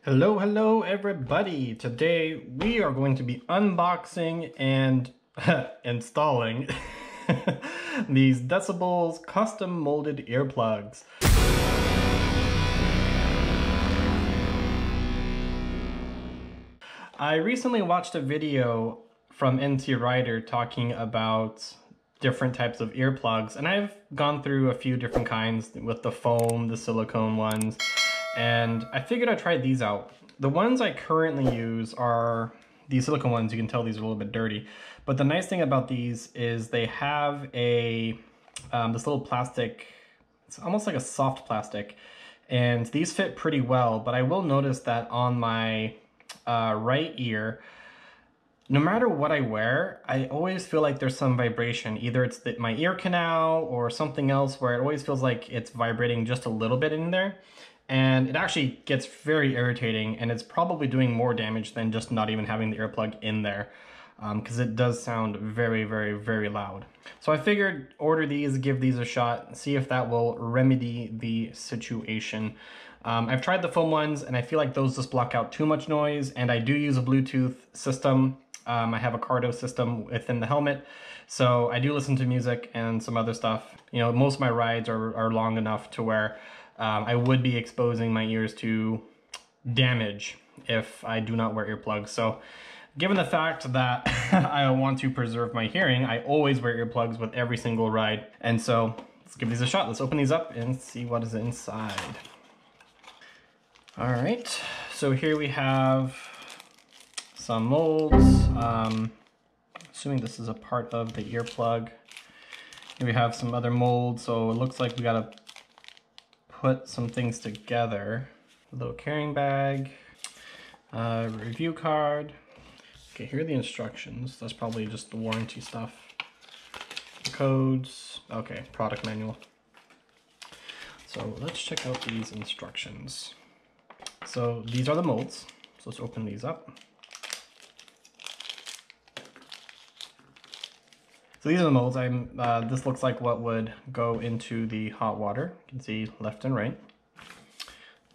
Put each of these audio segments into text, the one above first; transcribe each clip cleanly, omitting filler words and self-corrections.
Hello everybody! Today we are going to be unboxing and installing these Decibels custom molded earplugs. I recently watched a video from NT Writer talking about different types of earplugs, and I've gone through a few different kinds with the foam, the silicone ones, and I figured I'd try these out. The ones I currently use are these silicone ones. You can tell these are a little bit dirty, but the nice thing about these is they have a this little plastic. It's almost like a soft plastic, and these fit pretty well. But I will notice that on my right ear, no matter what I wear, I always feel like there's some vibration. Either it's my ear canal or something else where it always feels like it's vibrating just a little bit in there. And it actually gets very irritating, and it's probably doing more damage than just not even having the earplug in there, because it does sound very loud. So I figured order these, give these a shot, see if that will remedy the situation. I've tried the foam ones, and I feel like those just block out too much noise, and I do use a Bluetooth system. I have a Cardo system within the helmet, so I do listen to music and some other stuff. You know, most of my rides are long enough to where I would be exposing my ears to damage if I do not wear earplugs. So given the fact that I want to preserve my hearing, I always wear earplugs with every single ride. And so let's give these a shot. Let's open these up and see what is inside. All right, so here we have some molds. Assuming this is a part of the earplug. Here we have some other molds. So it looks like we gotta put some things together. A little carrying bag, review card. Okay, here are the instructions. That's probably just the warranty stuff. Codes, okay, product manual. So let's check out these instructions. So these are the molds. So let's open these up. So these are the molds. This looks like what would go into the hot water. You can see left and right.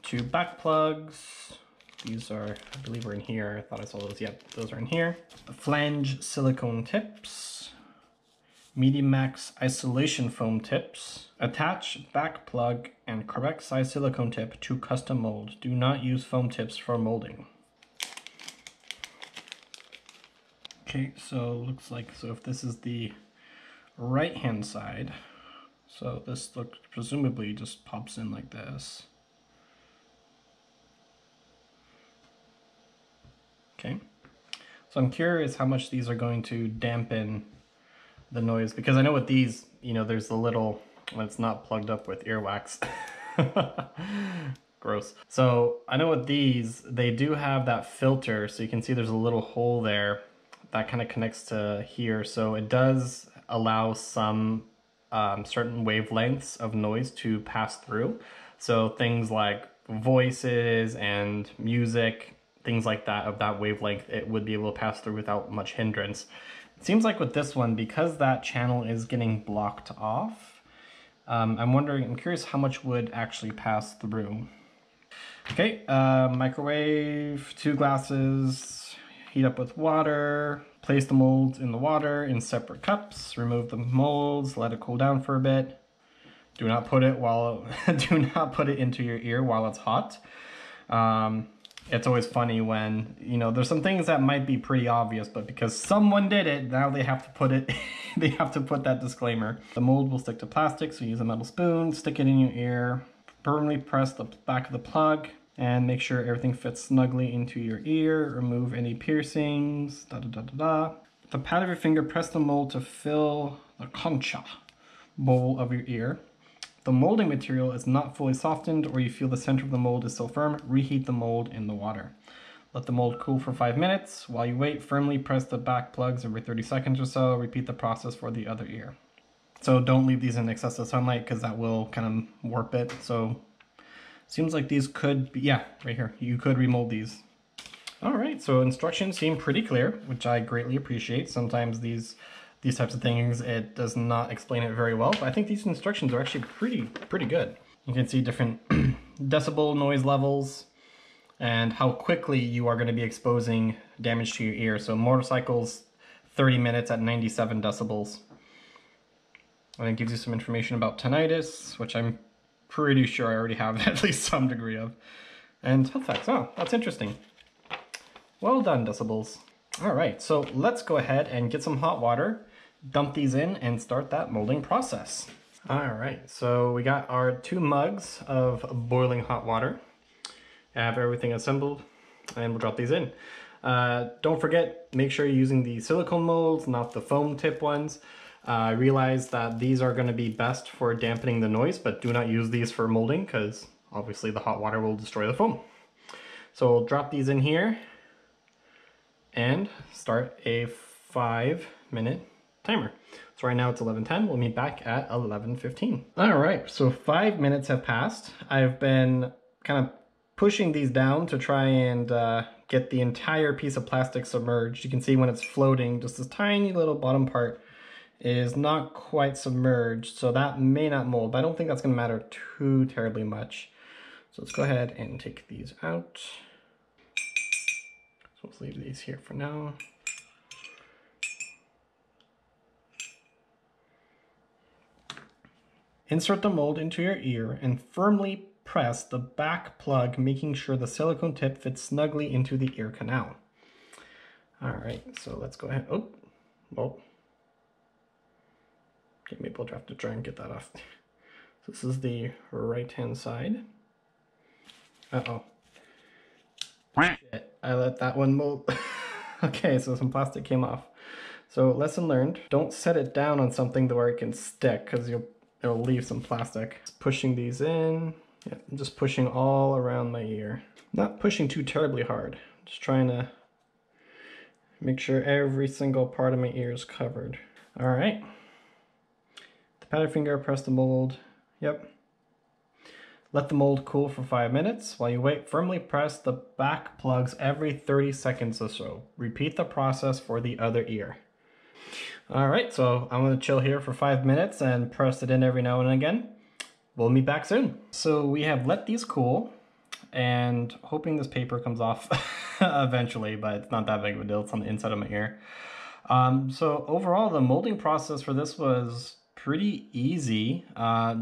2 back plugs. These are, I believe, are in here. I thought I saw those. Yep, those are in here. The flange silicone tips. MediaMax isolation foam tips. Attach back plug and correct size silicone tip to custom mold. Do not use foam tips for molding. Okay, so looks like, so if this is the right hand side, so this looks presumably just pops in like this. Okay, so I'm curious how much these are going to dampen the noise, because I know with these, you know, there's the little, well, it's not plugged up with earwax. Gross. So I know with these, they do have that filter, so you can see there's a little hole there that kind of connects to here, so it does allow some certain wavelengths of noise to pass through. So things like voices and music, things like that of that wavelength, it would be able to pass through without much hindrance. It seems like with this one, because that channel is getting blocked off, I'm curious how much would actually pass through. Okay, microwave, 2 glasses, heat up with water, place the molds in the water in separate cups, remove the molds, let it cool down for a bit. Do not put it do not put it into your ear while it's hot. It's always funny when, you know, there's some things that might be pretty obvious, but because someone did it, now they have to put it, they have to put that disclaimer. The mold will stick to plastic, so use a metal spoon, stick it in your ear, firmly press the back of the plug, and make sure everything fits snugly into your ear. Remove any piercings, With the pad of your finger, press the mold to fill the concha bowl of your ear. The molding material is not fully softened, or you feel the center of the mold is still firm, reheat the mold in the water. Let the mold cool for 5 minutes. While you wait, firmly press the back plugs every 30 seconds or so. Repeat the process for the other ear. So don't leave these in excessive sunlight, because that will kind of warp it. So seems like these could be, yeah, right here, you could remold these. All right, so instructions seem pretty clear, which I greatly appreciate. Sometimes these types of things, it does not explain it very well, but I think these instructions are actually pretty good. You can see different decibel noise levels. and how quickly you are going to be exposing damage to your ear. So motorcycles, 30 minutes at 97 decibels. And it gives you some information about tinnitus, which I'm pretty sure I already have at least some degree of. And health facts. Oh, that's interesting. Well done, decibels. All right, so let's go ahead and get some hot water, dump these in, and start that molding process. All right, so we got our 2 mugs of boiling hot water. I have everything assembled, and we'll drop these in. Don't forget, make sure you're using the silicone molds, not the foam tip ones. I realize that these are going to be best for dampening the noise, but do not use these for molding because obviously the hot water will destroy the foam. So we'll drop these in here and start a 5-minute timer. So right now it's 11:10. We'll meet back at 11:15. All right, so 5 minutes have passed. I've been kind of pushing these down to try and get the entire piece of plastic submerged. You can see when it's floating, just this tiny little bottom part is not quite submerged, so that may not mold, but I don't think that's going to matter too terribly much. So let's go ahead and take these out. So let's leave these here for now. Insert the mold into your ear and firmly press the back plug, making sure the silicone tip fits snugly into the ear canal. All right, so let's go ahead. Oh, well. Okay, maybe we'll have to try and get that off. So this is the right-hand side. Uh-oh. Shit, I let that one mold. Okay, so some plastic came off. So lesson learned, don't set it down on something where it can stick because it'll leave some plastic. Just pushing these in. Yeah, I'm just pushing all around my ear. Not pushing too terribly hard. Just trying to make sure every single part of my ear is covered. All right. The padded finger, press the mold. Yep. Let the mold cool for 5 minutes. While you wait, firmly press the back plugs every 30 seconds or so. Repeat the process for the other ear. All right, so I'm gonna chill here for 5 minutes and press it in every now and again. We'll meet back soon. So we have let these cool and hoping this paper comes off eventually, but it's not that big of a deal. It's on the inside of my ear. So overall, the molding process for this was pretty easy.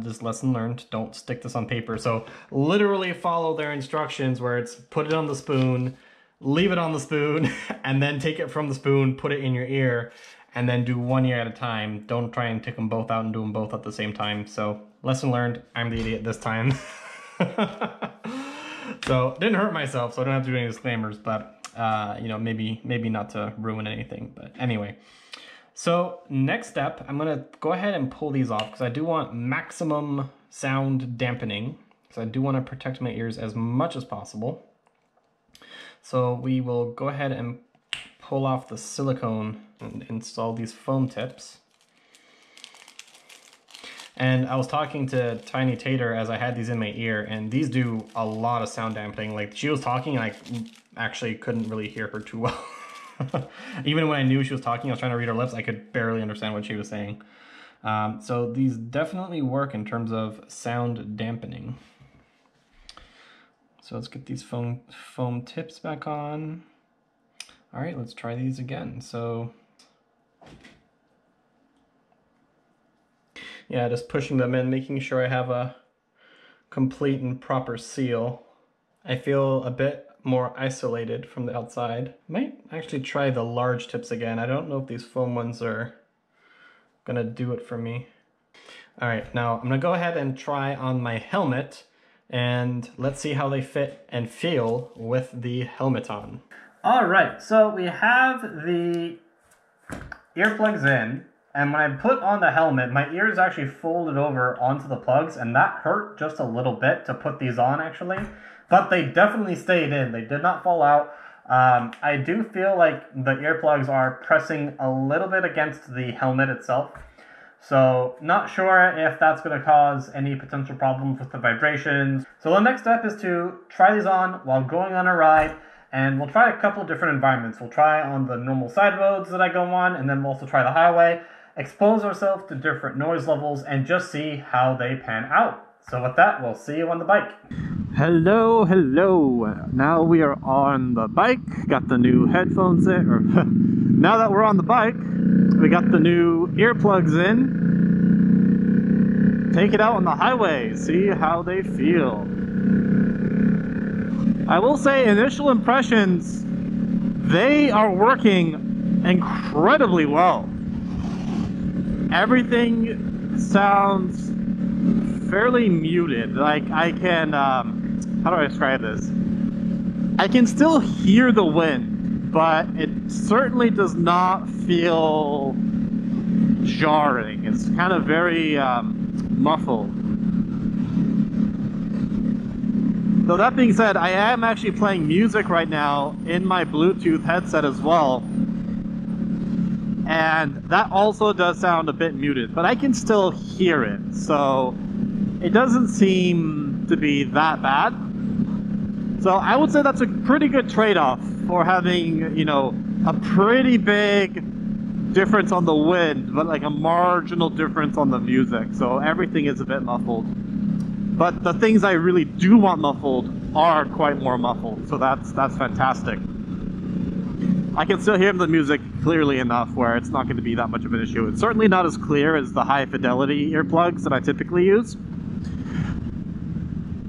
This lesson learned, don't stick this on paper. So literally follow their instructions where it's put it on the spoon, leave it on the spoon, and then take it from the spoon, put it in your ear, and then do one ear at a time. Don't try and take them both out and do them both at the same time. So lesson learned, I'm the idiot this time. So didn't hurt myself, so I don't have to do any disclaimers, but you know, maybe not to ruin anything, but anyway. So next step, I'm gonna go ahead and pull these off because I do want maximum sound dampening. So I do want to protect my ears as much as possible. So we will go ahead and pull off the silicone and install these foam tips. And I was talking to Tiny Tater as I had these in my ear, and these do a lot of sound dampening. Like she was talking and I actually couldn't really hear her too well. Even when I knew she was talking, I was trying to read her lips, I could barely understand what she was saying. So these definitely work in terms of sound dampening. So let's get these foam tips back on. All right, let's try these again. So yeah, just pushing them in, making sure I have a complete and proper seal. I feel a bit more isolated from the outside. Might actually try the large tips again. I don't know if these foam ones are gonna do it for me. All right, now I'm gonna go ahead and try on my helmet and let's see how they fit and feel with the helmet on. All right, so we have the earplugs in, and when I put on the helmet, my ears actually folded over onto the plugs, and that hurt just a little bit to put these on actually, but they definitely stayed in. They did not fall out. I do feel like the earplugs are pressing a little bit against the helmet itself. So not sure if that's going to cause any potential problems with the vibrations. So the next step is to try these on while going on a ride, and we'll try a couple of different environments. We'll try on the normal side roads that I go on, and then we'll also try the highway, expose ourselves to different noise levels, and just see how they pan out. So with that, we'll see you on the bike. Hello. Now we are on the bike. Got the new headphones in. Or now that we're on the bike, we got the new earplugs in. Take it out on the highway. See how they feel. I will say, initial impressions, they are working incredibly well. Everything sounds fairly muted. Like, I can, how do I describe this? I can still hear the wind, but it certainly does not feel jarring. It's kind of very muffled. Though that being said, I am actually playing music right now in my Bluetooth headset as well. And that also does sound a bit muted, but I can still hear it. So it doesn't seem to be that bad. So I would say that's a pretty good trade-off for having, you know, a pretty big difference on the wind, but like a marginal difference on the music. So everything is a bit muffled. But the things I really do want muffled are quite more muffled. So that's fantastic. I can still hear the music clearly enough where it's not going to be that much of an issue. It's certainly not as clear as the high fidelity earplugs that I typically use.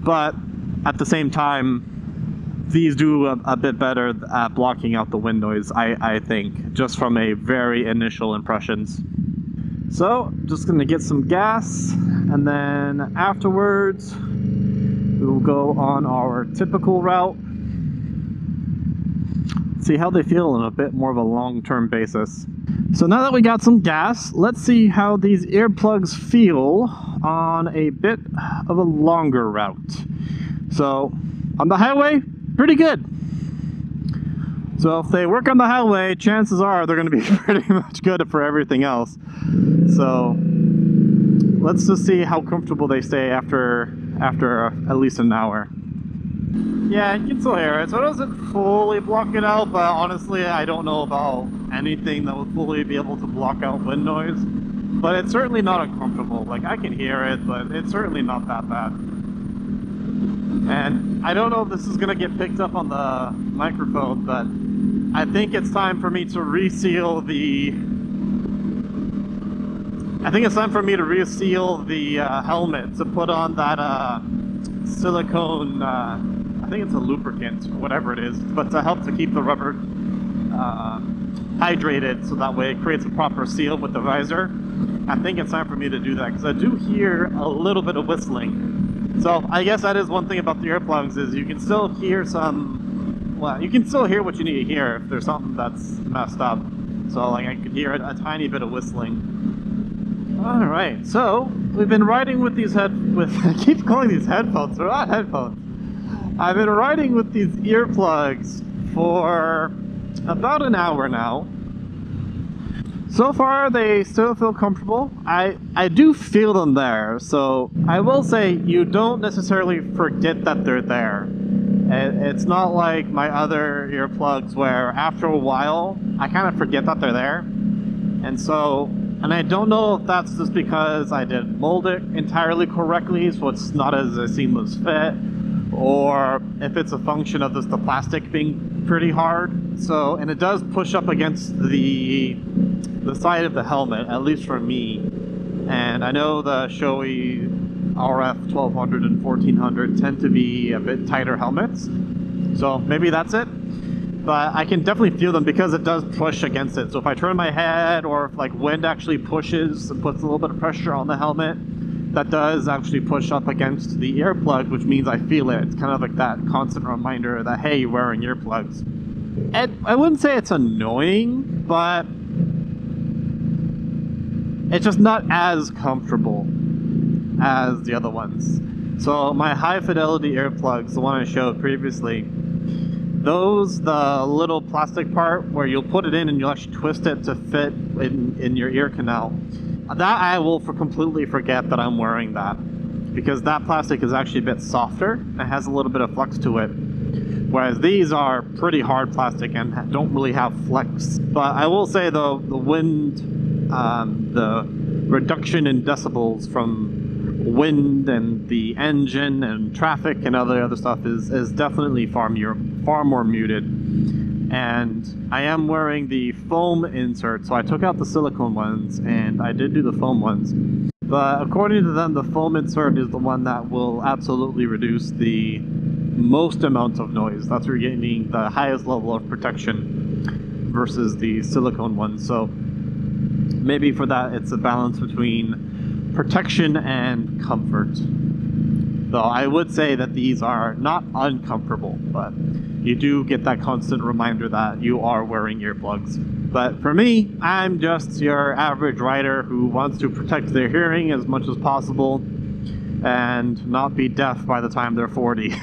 But at the same time, these do a bit better at blocking out the wind noise, I think, just from a very initial impressions. So, just going to get some gas, and then afterwards, we will go on our typical route. See how they feel on a bit more of a long-term basis. So now that we got some gas, let's see how these earplugs feel on a bit of a longer route. So, on the highway, pretty good. So if they work on the highway, chances are they're going to be pretty much good for everything else. So let's just see how comfortable they stay after at least an hour. Yeah, you can still hear it. So it doesn't fully block it out, but honestly, I don't know about anything that would fully be able to block out wind noise. But it's certainly not uncomfortable. Like, I can hear it, but it's certainly not that bad. And I don't know if this is going to get picked up on the microphone, but I think it's time for me to reseal the... helmet, to put on that silicone, I think it's a lubricant, whatever it is, but to help to keep the rubber hydrated, so that way it creates a proper seal with the visor. I think it's time for me to do that, because I do hear a little bit of whistling. So I guess that is one thing about the earplugs, is you can still hear you can still hear what you need to hear if there's something that's messed up. So like, I could hear a tiny bit of whistling. Alright, so we've been riding with these I keep calling these headphones, they're not headphones. I've been riding with these earplugs for about an hour now. So far, they still feel comfortable. I do feel them there, so I will say you don't necessarily forget that they're there. It's not like my other earplugs where after a while, I kind of forget that they're there. And I don't know if that's just because I didn't mold it entirely correctly, so it's not as a seamless fit, or if it's a function of just the plastic being pretty hard. So, and it does push up against the side of the helmet, at least for me. And I know the Shoei RF 1200 and 1400 tend to be a bit tighter helmets, so maybe that's it. But I can definitely feel them because it does push against it. So if I turn my head, or if like wind actually pushes and puts a little bit of pressure on the helmet, that does actually push up against the earplug, which means I feel it. It's kind of like that constant reminder that, hey, you're wearing earplugs. And I wouldn't say it's annoying, but it's just not as comfortable as the other ones. So my high fidelity earplugs, the one I showed previously, those, the little plastic part where you'll put it in and you'll actually twist it to fit in your ear canal, that I will completely forget that I'm wearing that, because that plastic is actually a bit softer and has a little bit of flex to it, whereas these are pretty hard plastic and don't really have flex. But I will say though, the wind, the reduction in decibels from wind and the engine and traffic and other stuff is definitely far more muted. And I am wearing the foam insert, so I took out the silicone ones and I did do the foam ones. But according to them, the foam insert is the one that will absolutely reduce the most amount of noise. That's where you're getting the highest level of protection versus the silicone one. So maybe for that, it's a balance between protection and comfort. Though I would say that these are not uncomfortable, but you do get that constant reminder that you are wearing earplugs. But for me, I'm just your average rider who wants to protect their hearing as much as possible and not be deaf by the time they're 40.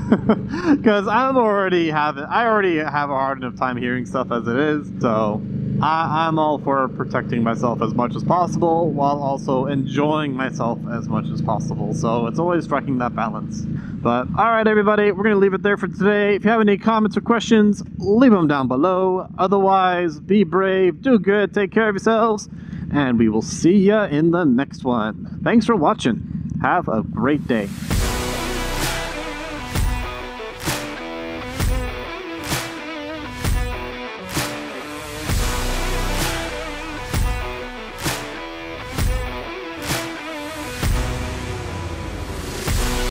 Because I already have a hard enough time hearing stuff as it is, so I'm all for protecting myself as much as possible while also enjoying myself as much as possible. So it's always striking that balance. But alright everybody, we're going to leave it there for today. If you have any comments or questions, leave them down below. Otherwise, be brave, do good, take care of yourselves, and we will see ya in the next one. Thanks for watching. Have a great day.